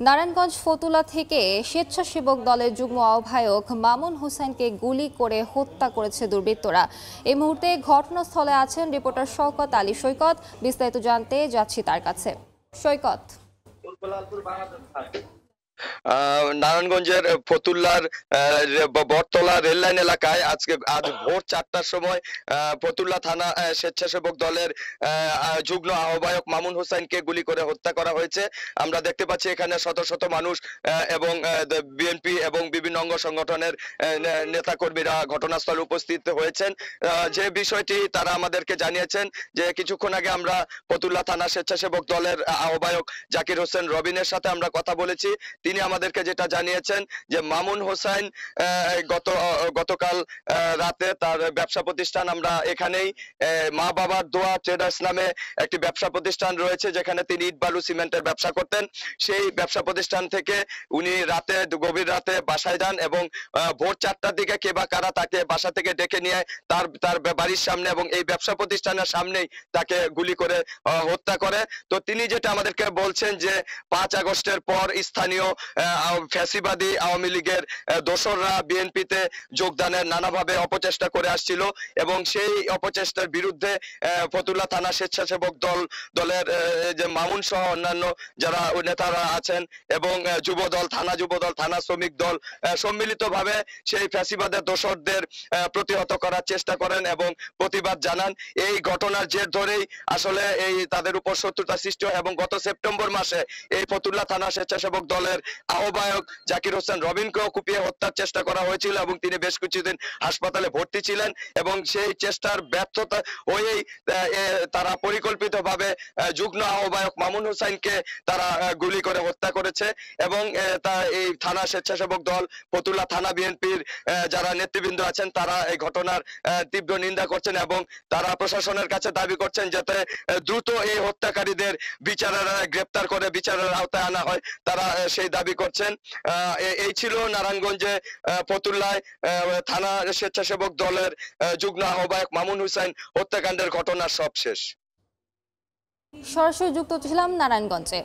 নারায়ণগঞ্জ ফতুল্লা থেকে স্বেচ্ছাসেবক দলের যুগ্ম আহ্বায়ক মামুন হোসেনকে গুলি করে হত্যা করেছে দুর্বৃত্তরা। এই মুহূর্তে ঘটনাস্থলে আছেন রিপোর্টার শওকত আলী। সৈকত, বিস্তারিত জানতে যাচ্ছি তার কাছে। সৈকত, নারায়ণগঞ্জের ফতুল্লার বটতলা রেললাইন এলাকায় আজ ভোর 4টার সময় ফতুল্লা থানা স্বেচ্ছাসেবক দলের যুগ্ম আহ্বায়ক মামুন হোসেনকে গুলি করে হত্যা করা হয়েছে। আমরা দেখতে পাচ্ছি এখানে শত শত মানুষ এবং বিএনপি এবং বিভিন্ন অঙ্গ সংগঠনের নেতাকর্মীরা ঘটনাস্থলে উপস্থিত হয়েছেন। যে বিষয়টি তারা আমাদেরকে জানিয়েছেন যে কিছুক্ষণ আগে আমরা ফতুল্লা থানা স্বেচ্ছাসেবক দলের আহ্বায়ক জাকির হোসেন রবিনের সাথে আমরা কথা বলেছি। তিনি আমাদেরকে যেটা জানিয়েছেন যে মামুন হোসেন গতকাল রাতে তার ব্যবসা প্রতিষ্ঠান, আমরা এখানেই মা বাবার দোয়া ট্রেডার্স নামে একটি ব্যবসা প্রতিষ্ঠান রয়েছে যেখানে তিনি ইট বালু সিমেন্টের ব্যবসা করতেন। সেই ব্যবসা প্রতিষ্ঠান থেকে উনি গভীর রাতে বাসায় যান এবং ভোর 4টার দিকে কে বা কারা তাকে বাসা থেকে ডেকে নিয়ে তার বাড়ির সামনে এবং এই ব্যবসা প্রতিষ্ঠানের সামনেই তাকে গুলি করে হত্যা করে। তো তিনি যেটা আমাদেরকে বলছেন যে 5 আগস্টের পর স্থানীয় ফ্যাসিবাদী আওয়ামী লীগের দোসররা বিএনপিতে যোগদানের নানাভাবে অপচেষ্টা করে আসছিল এবং সেই অপচেষ্টার বিরুদ্ধে ফতুল্লা থানা স্বেচ্ছাসেবক দলের যে মামুন সহ অন্যান্য যারা নেতারা আছেন এবং যুবদল, থানা শ্রমিক দল সম্মিলিতভাবে সেই ফ্যাসিবাদের দোসরদের প্রতিহত করার চেষ্টা করেন এবং প্রতিবাদ জানান। এই ঘটনার জের ধরেই আসলে এই তাদের উপর শত্রুতা সৃষ্টি হয় এবং গত সেপ্টেম্বর মাসে এই ফতুল্লা থানা স্বেচ্ছাসেবক দলের আহ্বায়ক জাকির হোসেন রবিনকেও কুপিয়ে হত্যার চেষ্টা করা হয়েছিল এবং তিনি বেশ কিছুদিন হাসপাতালে ভর্তি ছিলেন এবং সেই চেষ্টার ব্যর্থতা হয়েই তারা পরিকল্পিতভাবে যুগ্ম আহ্বায়ক মামুন হোসেনকে তারা গুলি করে হত্যা করেছে এবং এই থানা স্বেচ্ছাসেবক দল, ফতুল্লা থানা বিএনপির যারা নেতৃবৃন্দ আছেন তারা এই ঘটনার তীব্র নিন্দা করছেন এবং তারা প্রশাসনের কাছে দাবি করছেন যাতে দ্রুত এই হত্যাকারীদের গ্রেপ্তার করে বিচারের আওতায় আনা হয়। তারা সেই দাবি করছেন। এই ছিল নারায়ণগঞ্জে ফতুল্লায় থানা স্বেচ্ছাসেবক দলের যুগ্ম আহ্বায়ক মামুন হোসেন হত্যাকাণ্ডের ঘটনার সবশেষ। সরাসরি যুক্ত ছিলাম নারায়ণগঞ্জে।